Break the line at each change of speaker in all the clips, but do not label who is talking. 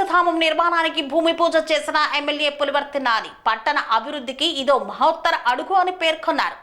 గోవిందధామం నిర్మాణానికి భూమి పూజ చేసిన ఎమ్మెల్యే పులివర్తి నాని పట్టణ అభివృద్ధికి ఇదో మహోత్తర అడుగు అని పేర్కొన్నారు.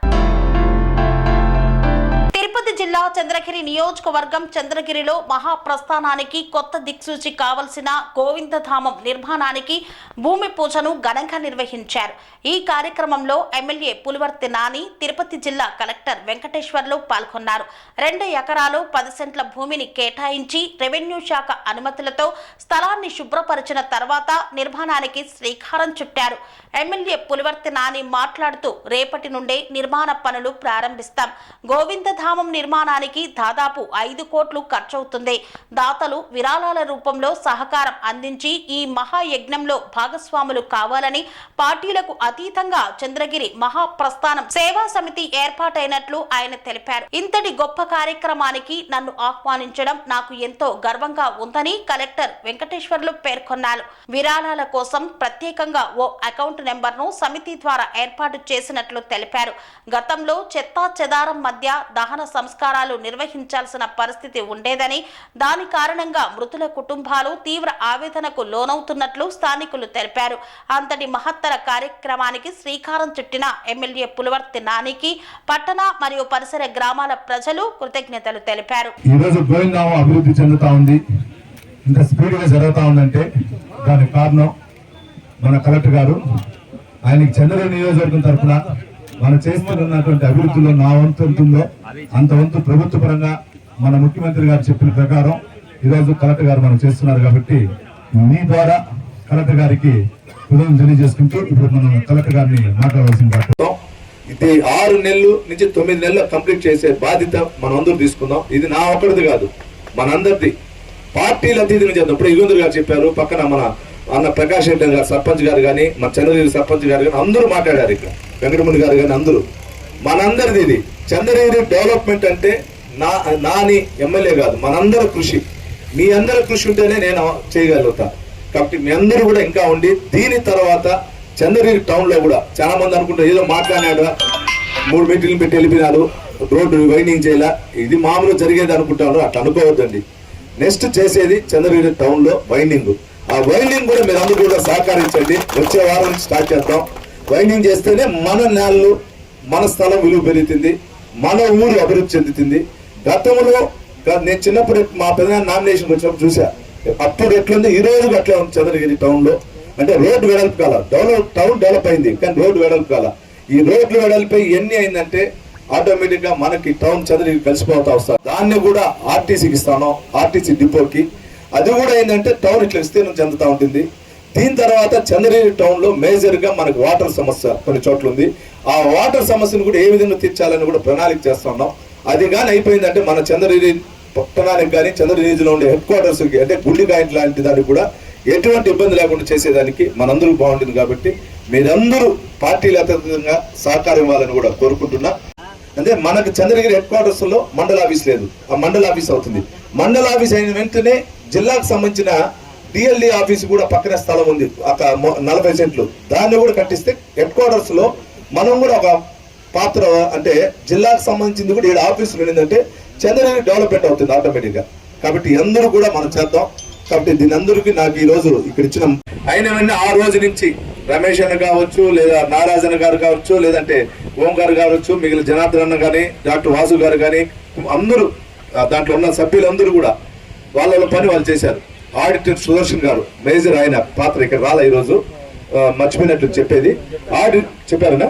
తిరుపతి జిల్లా చంద్రగిరి నియోజకవర్గం చంద్రగిరిలో మహాప్రస్థానానికి కొత్త దిక్సూచి కావలసిన గోవిందధామం నిర్మాణానికి భూమి పూజను ఘనంగా నిర్వహించారు. ఈ కార్యక్రమంలో ఎమ్మెల్యే పులివర్తి నాని, తిరుపతి జిల్లా కలెక్టర్ వెంకటేశ్వర్లు పాల్గొన్నారు. 2 ఎకరాలు 10 సెంట్ల భూమిని కేటాయించి రెవెన్యూ శాఖ అనుమతులతో స్థలాన్ని శుభ్రపరిచిన తర్వాత నిర్మాణానికి శ్రీకారం చుట్టారు. ఎమ్మెల్యే పులివర్తి నాని మాట్లాడుతూ రేపటి నుండే నిర్మాణ పనులు ప్రారంభిస్తాం. గోవిందధామం నిర్మాణానికి దాదాపు 5 కోట్లు ఖర్చవుతుంది. దాతలు విరాళాల రూపంలో సహకారం అందించి ఈ మహాయజ్ఞంలో భాగస్వాములు కావాలని పార్టీలకు అతీతంగా చంద్రగిరి మహాప్రస్థానం సేవా సమితి ఏర్పాటైనట్లు ఆయన తెలిపారు. ఇంతటి గొప్ప కార్యక్రమానికి నన్ను ఆహ్వానించడం నాకు ఎంతో గర్వంగా ఉందని కలెక్టర్ వెంకటేశ్వర్లు పేర్కొన్నారు. విరాళాల కోసం ప్రత్యేకంగా ఓ అకౌంట్ నెంబర్ను సమితి ద్వారా ఏర్పాటు చేసినట్లు తెలిపారు. గతంలో చెత్తా చెదారం మధ్య దహన సంస్కారాలు నిర్వహించాల్సిన పరిస్థితి ఉండేదని, దాని కారణంగా మృతుల కుటుంబాలు తీవ్ర ఆవేదనకు లోనవుతున్నట్లు స్థానికులు తెలిపారు. అంతటి మహత్తర కార్యక్రమానికి శ్రీకారం చుట్టిన ఎమ్మెల్యే పులివర్తి నానికి పట్టణ మరియు పరిసర గ్రామాల ప్రజలు కృతజ్ఞతలు తెలిపారు.
ఈ రోజు గోవిందధామం అభివృద్ధి చెందుతా ఉంది, ఇంత స్పీడ్ గా జరుగుతా ఉందంటే దానికి కారణం మన కలెక్టర్ గారు. ఆయనకి చంద్రగిరి నియోజకవర్గం తరఫున మనం చేస్తున్నటువంటి అభివృద్ధిలో నా వంతు ఉంటుందో అంత వంతు ప్రభుత్వ పరంగా మన ముఖ్యమంత్రి గారు చెప్పిన ప్రకారం ఈరోజు కలెక్టర్ గారు మనం చేస్తున్నారు. కాబట్టి మీ ద్వారా కలెక్టర్ గారికి కృతజ్ఞతలు తెలియజేసుకుంటూ ఇప్పుడు మనం కలెక్టర్ గారిని మాట్లాడవలసింది.
ఇది 6 నెలలు నుంచి 9 నెలలు కంప్లీట్ చేసే బాధ్యత మనం అందరూ తీసుకుందాం. ఇది నా ఒక్కడిది కాదు, మనందరిది. పార్టీలు అతీతంగా చేద్దాం. ఇప్పుడు యుగంధర్ గారు చెప్పారు, పక్కన మన అన్న ప్రకాష్ రెడ్డి గారు సర్పంచ్ గారు కానీ, మన చంద్రగిరి సర్పంచ్ గారు కానీ అందరూ మాట్లాడారు. ఇక్కడ వెంకటముని గారు కానీ అందరూ మనందరిది. ఇది చంద్రగిరి డెవలప్మెంట్ అంటే నాని ఎమ్మెల్యే కాదు, మనందరి కృషి. మీ అందరి కృషి ఉంటేనే నేను చేయగలుగుతా. కాబట్టి మీ అందరూ కూడా ఇంకా ఉండి దీని తర్వాత చంద్రగిరి టౌన్ లో కూడా చాలా మంది అనుకుంటారు ఏదో మాట్లాడాడు, 3 మీటింగ్లు పెట్టి వెళ్ళిపోయినారు, రోడ్డు వైండింగ్ చేయాల, ఇది మామూలు జరిగేది అనుకుంటారు. అట్లా అనుకోవద్దండి. నెక్స్ట్ చేసేది చంద్రగిరి టౌన్ లో వైండింగ్. ఆ వైండింగ్ కూడా మీరు అందరూ కూడా సహకరించండి. వచ్చే వారం నుంచి స్టార్ట్ చేద్దాం. వైండింగ్ చేస్తేనే మన నేళ్ళు, మన స్థలం విలువ పెరుగుతుంది, మన ఊరు అభివృద్ధి చెందుతుంది. గతంలో నేను చిన్నప్పుడు మా పెద్ద నామినేషన్ వచ్చినప్పుడు చూసా, అప్పుడు ఎట్లుంది ఈ రోజు అట్లా ఉంది చంద్రగిరి టౌన్ లో. అంటే రోడ్డు వెడల్పు కాల, టౌన్ డెవలప్ అయింది కానీ రోడ్డు వెడల్పు కాల. ఈ రోడ్లు వెడల్పై ఎన్ని అయిందంటే ఆటోమేటిక్ గా మనకి టౌన్ చంద్రగిరి కలిసిపోతా వస్తారు. దాన్ని కూడా ఆర్టీసీకి ఇస్తాను, ఆర్టీసీ డిపోకి. అది కూడా ఏంటంటే టౌన్ ఇట్లా విస్తీర్ణం చెందుతూ ఉంటుంది. దీని తర్వాత చంద్రగిరి టౌన్ లో మేజర్ గా మనకు వాటర్ సమస్య కొన్ని చోట్ల ఉంది. ఆ వాటర్ సమస్యను కూడా ఏ విధంగా తీర్చాలని కూడా ప్రణాళిక చేస్తున్నాం. అది కానీ అయిపోయిందంటే మన చంద్రగిరి పట్టణానికి కానీ చంద్రగిరి లో ఉండే హెడ్ క్వార్టర్స్ కి అంటే గుండికాయింట్ లాంటి దానికి కూడా ఎటువంటి ఇబ్బంది లేకుండా చేసేదానికి మనందరూ బాగుంటుంది. కాబట్టి మీరందరూ పార్టీలు అతీతంగా సహకారం ఇవ్వాలని కూడా కోరుకుంటున్నా. అంటే మనకు చంద్రగిరి హెడ్ క్వార్టర్స్ లో మండల ఆఫీస్ లేదు, ఆ మండల ఆఫీస్ అవుతుంది. మండల ఆఫీస్ అయిన వెంటనే జిల్లాకు సంబంధించిన డిఎల్డి ఆఫీస్ కూడా పక్కన స్థలం ఉంది, ఒక 40 సెంట్లు. దాన్ని కూడా కట్టిస్తే హెడ్ క్వార్టర్స్ లో మనం కూడా ఒక పాత్ర, అంటే జిల్లాకు సంబంధించింది కూడా 7 ఆఫీసులు ఉండిందంటే చంద్రగిరి డెవలప్మెంట్ అవుతుంది ఆటోమేటిక్ గా. కాబట్టి అందరూ కూడా మనం చేద్దాం. కాబట్టి దీని అందరికీ నాకు ఈ రోజు ఇక్కడ ఇచ్చిన అయిన ఆ రోజు నుంచి రమేష్ అన్న కావచ్చు, లేదా నారాజన గారు కావచ్చు, లేదంటే ఓం గారు కావచ్చు, మిగిలిన జనార్దన్ అన్న కానీ, డాక్టర్ వాసు గారు కానీ, అందరూ దాంట్లో ఉన్న సభ్యులందరూ కూడా వాళ్ళ పని వాళ్ళు చేశారు. ఆడిటర్ సుదర్శన్ గారు మేజర్, ఆయన పాత్ర ఇక్కడ రాలా ఈరోజు, మర్చిపోయినట్లు చెప్పేది. ఆడిట్ చెప్పారనా?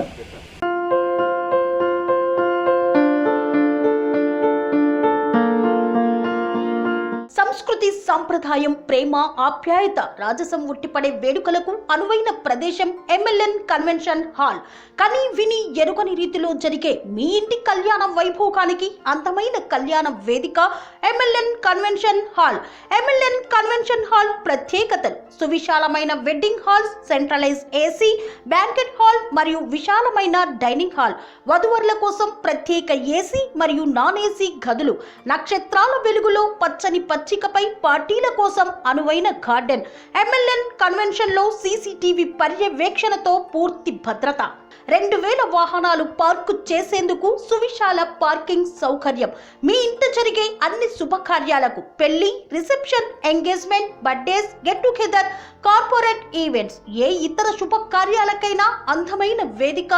సంస్కృతి, సంప్రదాయం, ప్రేమ, ఆప్యాయత, రాజసం ఉట్టిపడే వేడుకలకు అనువైన ప్రదేశం ఎంఎల్ఎన్ కన్వెన్షన్ హాల్. కని విని ఎరుగని రీతిలో జరిగే మీ ఇంటి కళ్యాణ వైభోగానికి అందమైన కళ్యాణ వేదిక MLN convention hall. MLN convention hall ప్రత్యేకతలు: సువిశాలమైన wedding halls, centralize AC banquet hall మరియు విశాలమైన డైనింగ్ హాల్, వధువరుల కోసం ప్రత్యేక ఏసీ మరియు నాన్ ఏసీ గదులు, నక్షత్రాల వెలుగులో పచ్చని పచ్చికపై పార్టీల కోసం అనువైన గార్డెన్. ఎంఎల్ఎన్ కన్వెన్షన్ లో సీసీటీవీ పర్యవేక్షణతో పూర్తి భద్రత. 2000 వాహనాలు పార్కు చేసేందుకు సువిశాల పార్కింగ్ సౌకర్యం. మీ ఇంట జరిగే అన్ని శుభకార్యాలకు, పెళ్లి, reception, engagement, birthdays, get together, corporate events, ఏ ఇతర శుభకార్యాలకైనా అందమైన వేదిక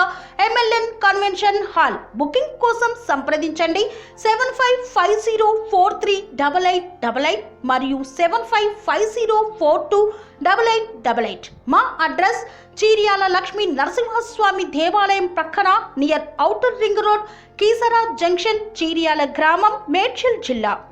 MLN కన్వెన్షన్ హాల్. బుకింగ్ కోసం సంప్రదించండి 7550438888 మరియు 7550428888. మా అడ్రస్ చీర్యాల లక్ష్మీ నరసింహస్వామి దేవాలయం ప్రక్కన, near outer ring road, Keesara junction, Cheeryal గ్రామం, మేడ్చల్ జిల్లా.